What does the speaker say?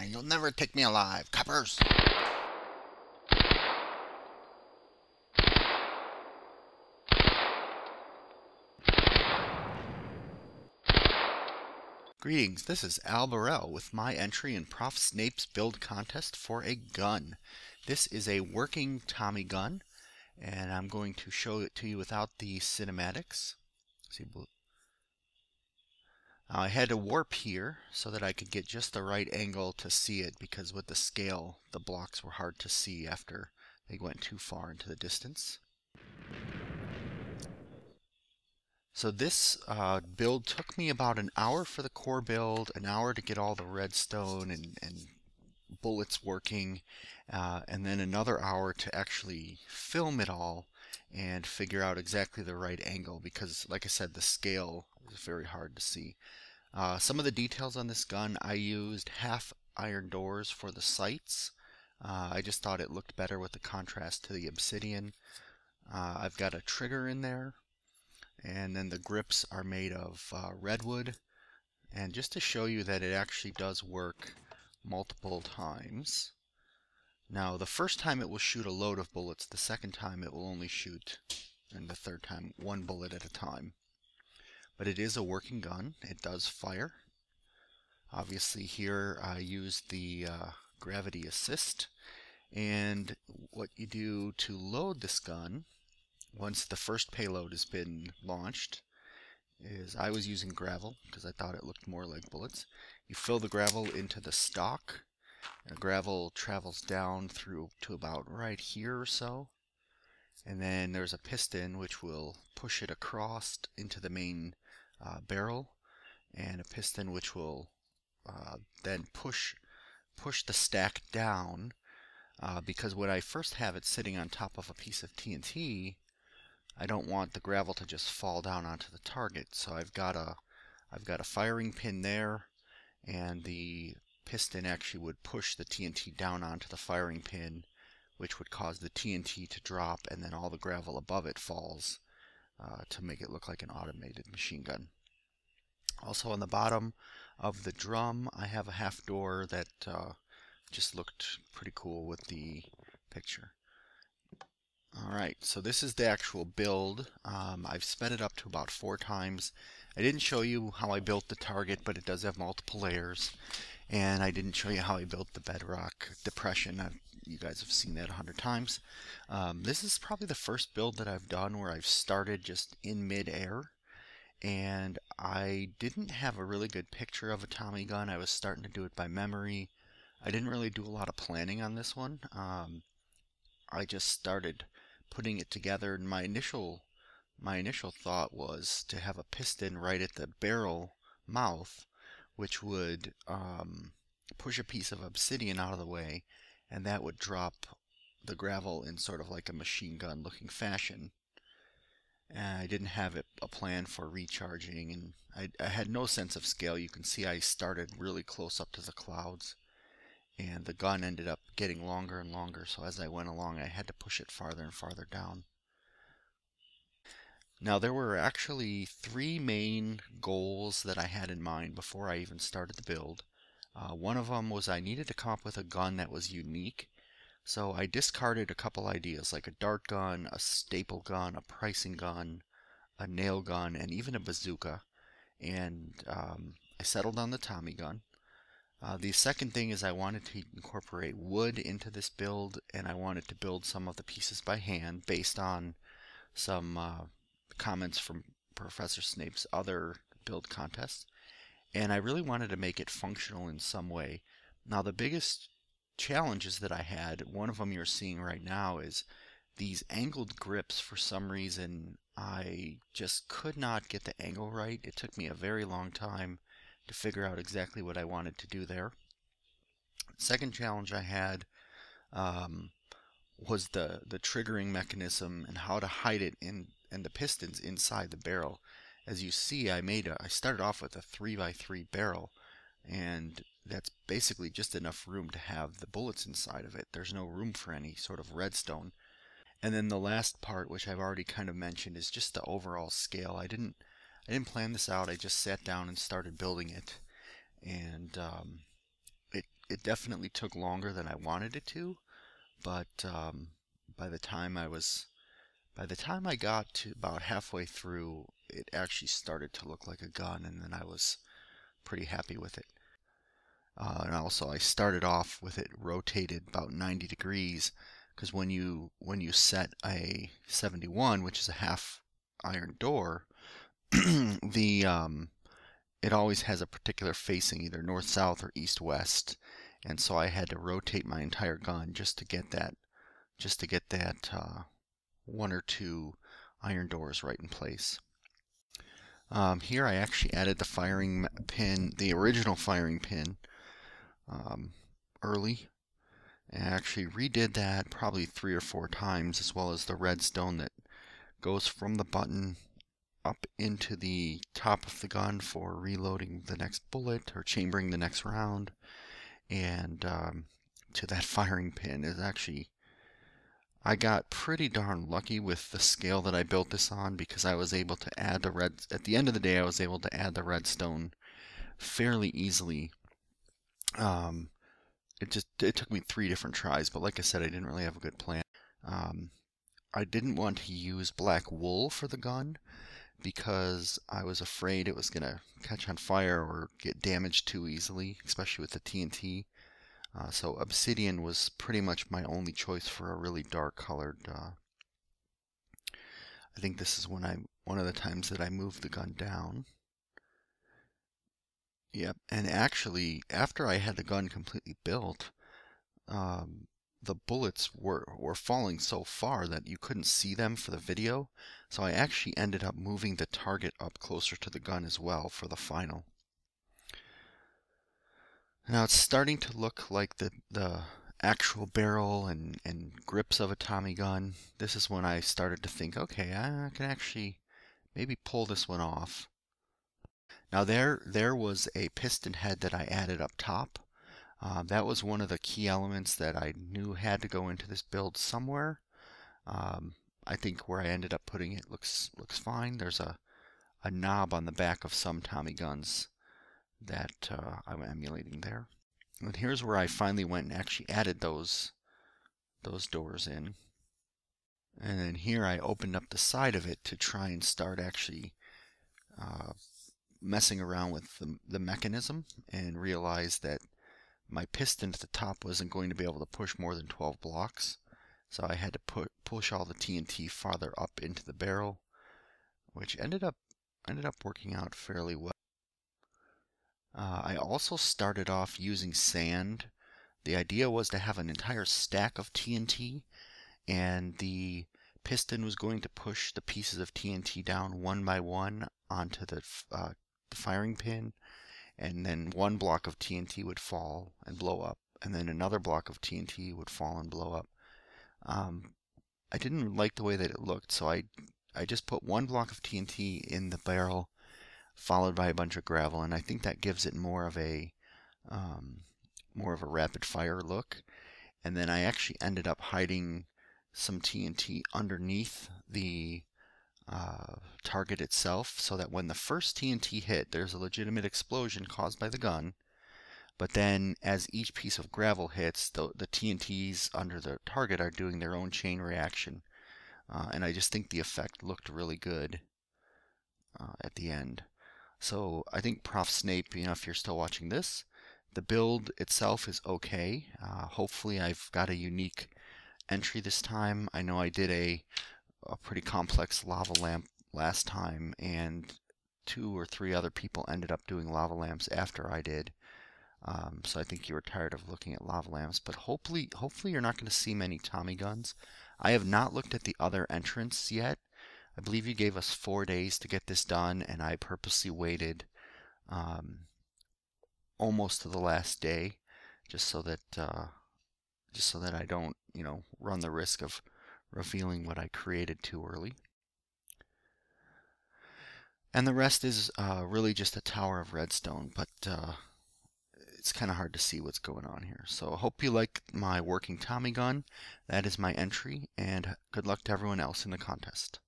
You'll never take me alive, coppers! Greetings, this is Al Burrell with my entry in Prof. Snape's build contest for a gun. This is a working Tommy gun, and I'm going to show it to you without the cinematics. See, I had to warp here so that I could get just the right angle to see it, because with the scale, the blocks were hard to see after they went too far into the distance. So this build took me about an hour for the core build, an hour to get all the redstone and bullets working, and then another hour to actually film it all and figure out exactly the right angle, because like I said, the scale is very hard to see. Some of the details on this gun: I used half iron doors for the sights. I just thought it looked better with the contrast to the obsidian. I've got a trigger in there, and then the grips are made of redwood. And just to show you that it actually does work multiple times. Now, the first time it will shoot a load of bullets, the second time it will only shoot, and the third time one bullet at a time. But it is a working gun. It does fire. Obviously here I used the gravity assist. And what you do to load this gun, once the first payload has been launched, is I was using gravel because I thought it looked more like bullets. You fill the gravel into the stock. The gravel travels down through to about right here or so. And then there's a piston which will push it across into the main barrel, and a piston which will then push the stack down, because when I first have it sitting on top of a piece of TNT, I don't want the gravel to just fall down onto the target. So I've got a firing pin there, and the piston actually would push the TNT down onto the firing pin, which would cause the TNT to drop, and then all the gravel above it falls, to make it look like an automated machine gun. Also on the bottom of the drum, I have a half door that just looked pretty cool with the picture. Alright, so this is the actual build. I've sped it up to about 4 times. I didn't show you how I built the target, but it does have multiple layers. And I didn't show you how I built the bedrock depression. You guys have seen that 100 times. This is probably the first build that I've done where I've started just in mid-air. And I didn't have a really good picture of a Tommy gun. I was starting to do it by memory. I didn't really do a lot of planning on this one. I just started putting it together, and my initial thought was to have a piston right at the barrel mouth, which would push a piece of obsidian out of the way, and that would drop the gravel in sort of like a machine gun looking fashion. And I didn't have a plan for recharging, and I had no sense of scale. You can see I started really close up to the clouds, and the gun ended up getting longer and longer, so as I went along I had to push it farther and farther down. Now, there were actually 3 main goals that I had in mind before I even started the build. One of them was I needed to come up with a gun that was unique. So I discarded a couple ideas, like a dart gun, a staple gun, a pricing gun, a nail gun, and even a bazooka. And I settled on the Tommy gun. The second thing is I wanted to incorporate wood into this build, and I wanted to build some of the pieces by hand based on some comments from Professor Snape's other build contests. And I really wanted to make it functional in some way. Now, the biggest challenges that I had, one of them you're seeing right now, is these angled grips. For some reason, I just could not get the angle right. It took me a very long time to figure out exactly what I wanted to do there. Second challenge I had was the triggering mechanism and how to hide it in the pistons inside the barrel. As you see, I started off with a 3x3 barrel, and that's basically just enough room to have the bullets inside of it. There's no room for any sort of redstone. And then the last part, which I've already kind of mentioned, is just the overall scale. I didn't plan this out. I just sat down and started building it. And it definitely took longer than I wanted it to, but by the time I got to about halfway through, it actually started to look like a gun, and then I was pretty happy with it. And also, I started off with it rotated about 90 degrees, because when you set a 71, which is a half iron door, it always has a particular facing, either north south or east west, and so I had to rotate my entire gun just to get that one or two iron doors right in place. Here I actually added the firing pin, the original firing pin, early, and I actually redid that probably 3 or 4 times, as well as the redstone that goes from the button up into the top of the gun for reloading the next bullet or chambering the next round, and to that firing pin is actually, I got pretty darn lucky with the scale that I built this on, because I was able to add at the end of the day I was able to add the redstone fairly easily. It took me 3 different tries, but like I said, I didn't really have a good plan. I didn't want to use black wool for the gun because I was afraid it was going to catch on fire or get damaged too easily, especially with the TNT. So obsidian was pretty much my only choice for a really dark colored. I think this is one of the times that I moved the gun down. Yep, and actually, after I had the gun completely built, the bullets were falling so far that you couldn't see them for the video, so I actually ended up moving the target up closer to the gun as well for the final. Now it's starting to look like the actual barrel and grips of a Tommy gun. This is when I started to think, okay, I can actually maybe pull this one off. Now there was a piston head that I added up top. That was one of the key elements that I knew had to go into this build somewhere. I think where I ended up putting it looks fine. There's a knob on the back of some Tommy guns that I'm emulating there. And here's where I finally went and actually added those doors in. And then here I opened up the side of it to try and start actually messing around with the mechanism, and realized that my piston at the top wasn't going to be able to push more than 12 blocks. So I had to push all the TNT farther up into the barrel, which ended up working out fairly well. I also started off using sand. The idea was to have an entire stack of TNT, and the piston was going to push the pieces of TNT down one by one onto the firing pin, and then one block of TNT would fall and blow up, and then another block of TNT would fall and blow up. I didn't like the way that it looked, so I just put one block of TNT in the barrel, followed by a bunch of gravel, and I think that gives it more of a rapid fire look. And then I actually ended up hiding some TNT underneath the target itself, so that when the first TNT hit, there's a legitimate explosion caused by the gun. But then as each piece of gravel hits, the TNTs under the target are doing their own chain reaction. And I just think the effect looked really good at the end. So I think Prof. Snape, if you're still watching this, the build itself is okay. Hopefully I've got a unique entry this time. I know I did a pretty complex lava lamp last time, and 2 or 3 other people ended up doing lava lamps after I did. So I think you were tired of looking at lava lamps, but hopefully you're not going to see many Tommy guns. I have not looked at the other entrants yet. I believe you gave us 4 days to get this done, and I purposely waited almost to the last day, just so that I don't, run the risk of revealing what I created too early. And the rest is really just a tower of redstone, but it's kind of hard to see what's going on here. So I hope you like my working Tommy gun. That is my entry, and good luck to everyone else in the contest.